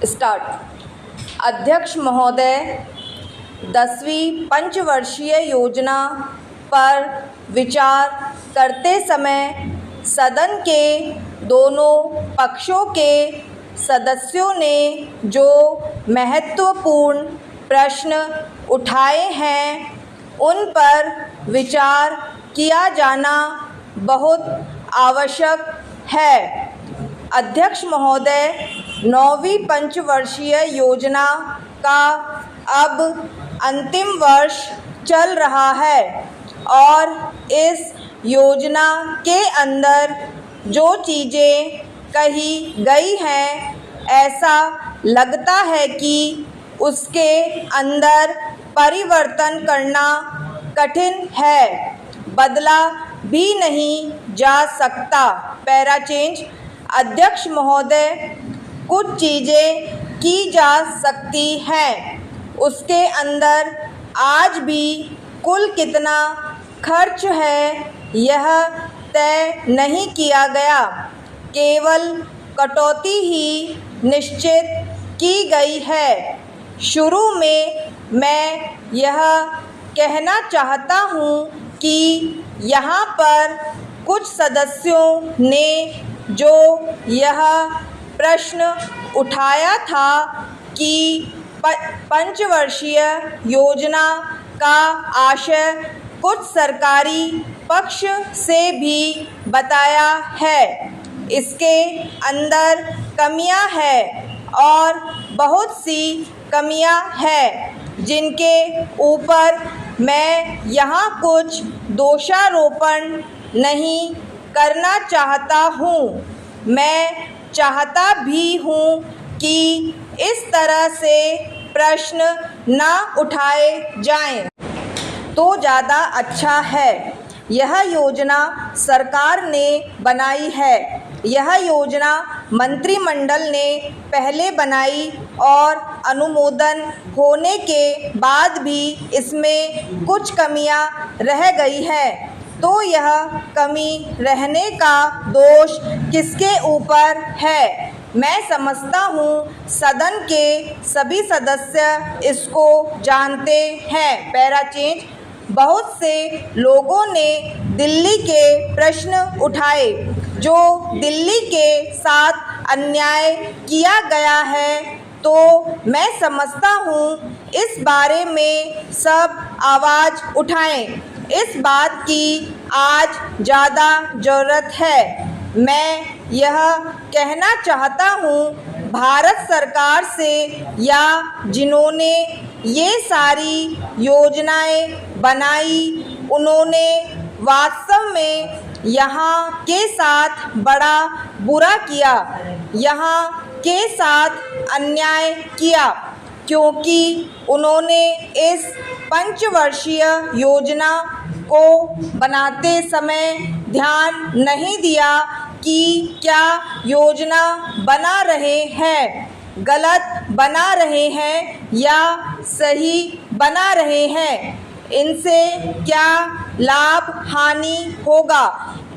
Start. अध्यक्ष महोदय, 10वीं पंचवर्षीय योजना पर विचार करते समय सदन के दोनों पक्षों के सदस्यों ने जो महत्वपूर्ण प्रश्न उठाए हैं उन पर विचार किया जाना बहुत आवश्यक है। अध्यक्ष महोदय, 9वीं पंचवर्षीय योजना का अब अंतिम वर्ष चल रहा है और इस योजना के अंदर जो चीज़ें कही गई हैं, ऐसा लगता है कि उसके अंदर परिवर्तन करना कठिन है, बदला भी नहीं जा सकता। Para change. अध्यक्ष महोदय, कुछ चीज़ें की जा सकती हैं, उसके अंदर आज भी कुल कितना खर्च है यह तय नहीं किया गया, केवल कटौती ही निश्चित की गई है। शुरू में मैं यह कहना चाहता हूँ कि यहाँ पर कुछ सदस्यों ने जो यह प्रश्न उठाया था कि पंचवर्षीय योजना का आशय कुछ सरकारी पक्ष से भी बताया है, इसके अंदर कमियां हैं और बहुत सी कमियां हैं जिनके ऊपर मैं यहाँ कुछ दोषारोपण नहीं करना चाहता हूँ। मैं चाहता भी हूँ कि इस तरह से प्रश्न ना उठाए जाएं तो ज़्यादा अच्छा है। यह योजना सरकार ने बनाई है, यह योजना मंत्रिमंडल ने पहले बनाई और अनुमोदन होने के बाद भी इसमें कुछ कमियां रह गई हैं, तो यह कमी रहने का दोष किसके ऊपर है? मैं समझता हूँ सदन के सभी सदस्य इसको जानते हैं। Para change. बहुत से लोगों ने दिल्ली के प्रश्न उठाए, जो दिल्ली के साथ अन्याय किया गया है, तो मैं समझता हूँ इस बारे में सब आवाज़ उठाएं। इस बात की आज ज़्यादा ज़रूरत है। मैं यह कहना चाहता हूँ भारत सरकार से या जिन्होंने ये सारी योजनाएं बनाई, उन्होंने वास्तव में यहाँ के साथ बड़ा बुरा किया, यहाँ के साथ अन्याय किया, क्योंकि उन्होंने इस पंचवर्षीय योजना को बनाते समय ध्यान नहीं दिया कि क्या योजना बना रहे हैं, गलत बना रहे हैं या सही बना रहे हैं, इनसे क्या लाभ हानि होगा,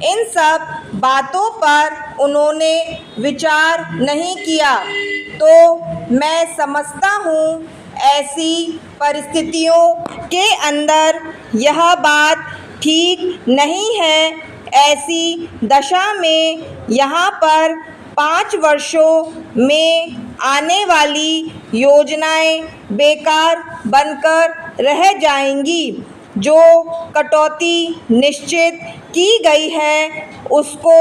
इन सब बातों पर उन्होंने विचार नहीं किया। तो मैं समझता हूँ ऐसी परिस्थितियों के अंदर यह बात ठीक नहीं है। ऐसी दशा में यहाँ पर 5 वर्षों में आने वाली योजनाएं बेकार बनकर रह जाएंगी। जो कटौती निश्चित की गई है उसको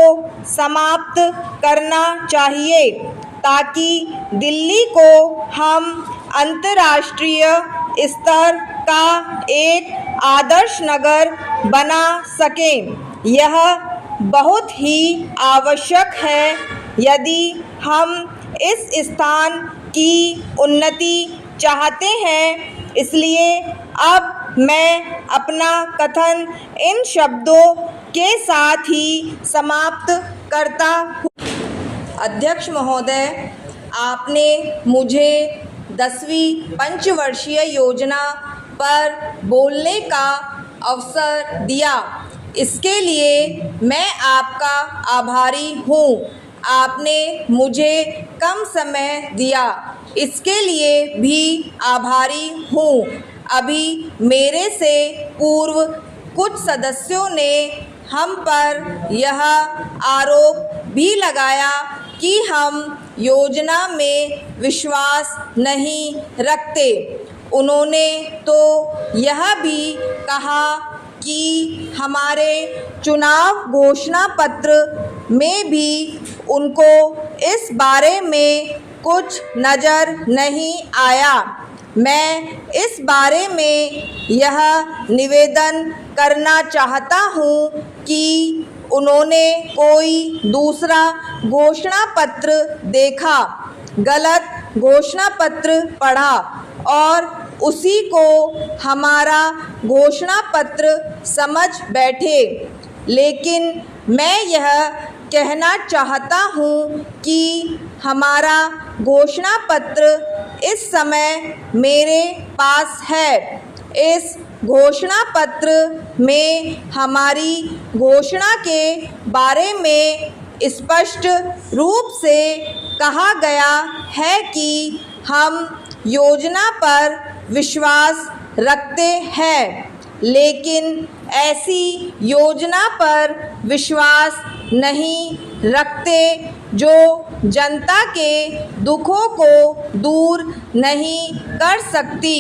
समाप्त करना चाहिए, ताकि दिल्ली को हम अंतर्राष्ट्रीय स्तर का एक आदर्श नगर बना सकें। यह बहुत ही आवश्यक है यदि हम इस स्थान की उन्नति चाहते हैं। इसलिए अब मैं अपना कथन इन शब्दों के साथ ही समाप्त करता हूँ। अध्यक्ष महोदय, आपने मुझे 10वीं पंचवर्षीय योजना पर बोलने का अवसर दिया, इसके लिए मैं आपका आभारी हूँ। आपने मुझे कम समय दिया। इसके लिए भी आभारी हूँ। अभी मेरे से पूर्व कुछ सदस्यों ने हम पर यह आरोप भी लगाया कि हम योजना में विश्वास नहीं रखते। उन्होंने तो यह भी कहा कि हमारे चुनाव घोषणा पत्र में भी उनको इस बारे में कुछ नज़र नहीं आया। मैं इस बारे में यह निवेदन करना चाहता हूँ कि उन्होंने कोई दूसरा घोषणा पत्र देखा, गलत घोषणा पत्र पढ़ा और उसी को हमारा घोषणा पत्र समझ बैठे। लेकिन मैं यह कहना चाहता हूँ कि हमारा घोषणा पत्र इस समय मेरे पास है। इस घोषणा पत्र में हमारी घोषणा के बारे में स्पष्ट रूप से कहा गया है कि हम योजना पर विश्वास रखते हैं, लेकिन ऐसी योजना पर विश्वास नहीं रखते जो जनता के दुखों को दूर नहीं कर सकती,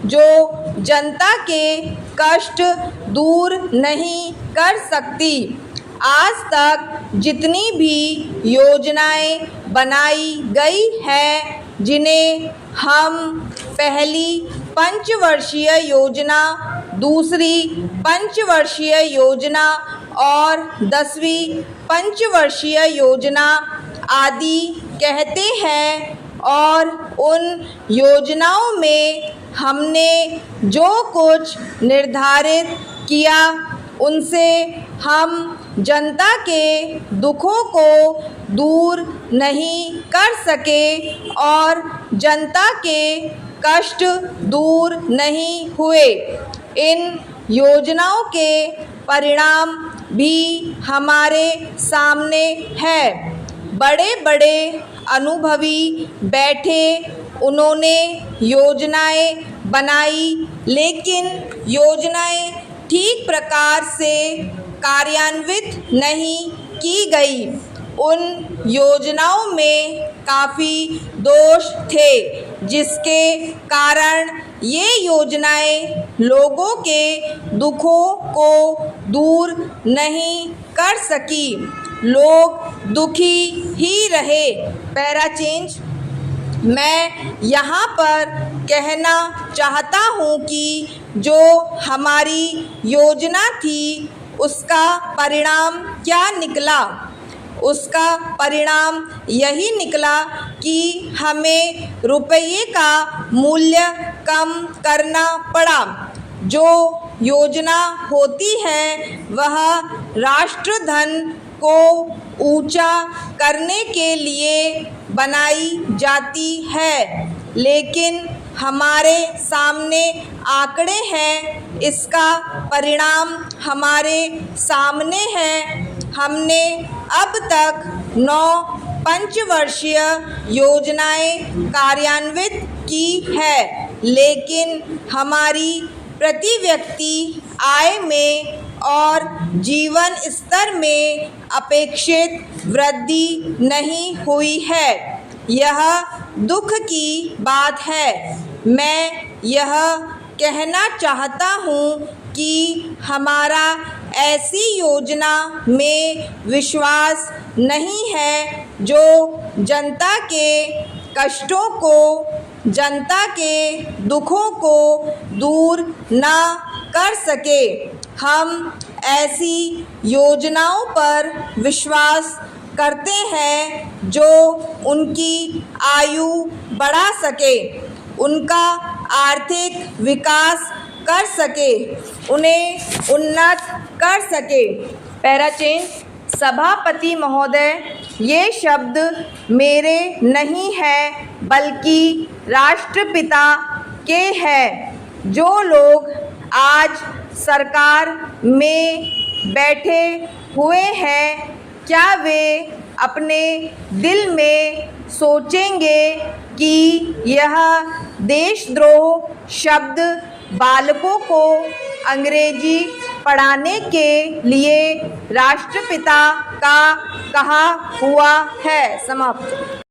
जो जनता के कष्ट दूर नहीं कर सकती। आज तक जितनी भी योजनाएं बनाई गई हैं, जिन्हें हम पहली पंचवर्षीय योजना, दूसरी पंचवर्षीय योजना और 10वीं पंचवर्षीय योजना आदि कहते हैं, और उन योजनाओं में हमने जो कुछ निर्धारित किया उनसे हम जनता के दुखों को दूर नहीं कर सके और जनता के कष्ट दूर नहीं हुए। इन योजनाओं के परिणाम भी हमारे सामने है। बड़े बड़े अनुभवी बैठे, उन्होंने योजनाएं बनाई, लेकिन योजनाएं ठीक प्रकार से कार्यान्वित नहीं की गई। उन योजनाओं में काफ़ी दोष थे, जिसके कारण ये योजनाएं लोगों के दुखों को दूर नहीं कर सकी। लोग दुखी ही रहे। Para change. मैं यहाँ पर कहना चाहता हूँ कि जो हमारी योजना थी उसका परिणाम क्या निकला। उसका परिणाम यही निकला कि हमें रुपये का मूल्य कम करना पड़ा। जो योजना होती है वह राष्ट्रधन को ऊंचा करने के लिए बनाई जाती है, लेकिन हमारे सामने आंकड़े हैं, इसका परिणाम हमारे सामने है। हमने अब तक 9 पंचवर्षीय योजनाएं कार्यान्वित की है, लेकिन हमारी प्रति व्यक्ति आय में और जीवन स्तर में अपेक्षित वृद्धि नहीं हुई है। यह दुख की बात है। मैं यह कहना चाहता हूँ कि हमारा ऐसी योजना में विश्वास नहीं है जो जनता के कष्टों को, जनता के दुखों को दूर ना कर सके। हम ऐसी योजनाओं पर विश्वास करते हैं जो उनकी आयु बढ़ा सके, उनका आर्थिक विकास कर सके, उन्हें उन्नत कर सके। Para change. सभापति महोदय, ये शब्द मेरे नहीं हैं बल्कि राष्ट्रपिता के हैं। जो लोग आज सरकार में बैठे हुए हैं, क्या वे अपने दिल में सोचेंगे कि यह देशद्रोह शब्द बालकों को अंग्रेजी पढ़ाने के लिए राष्ट्रपिता का कहा हुआ है। समाप्त।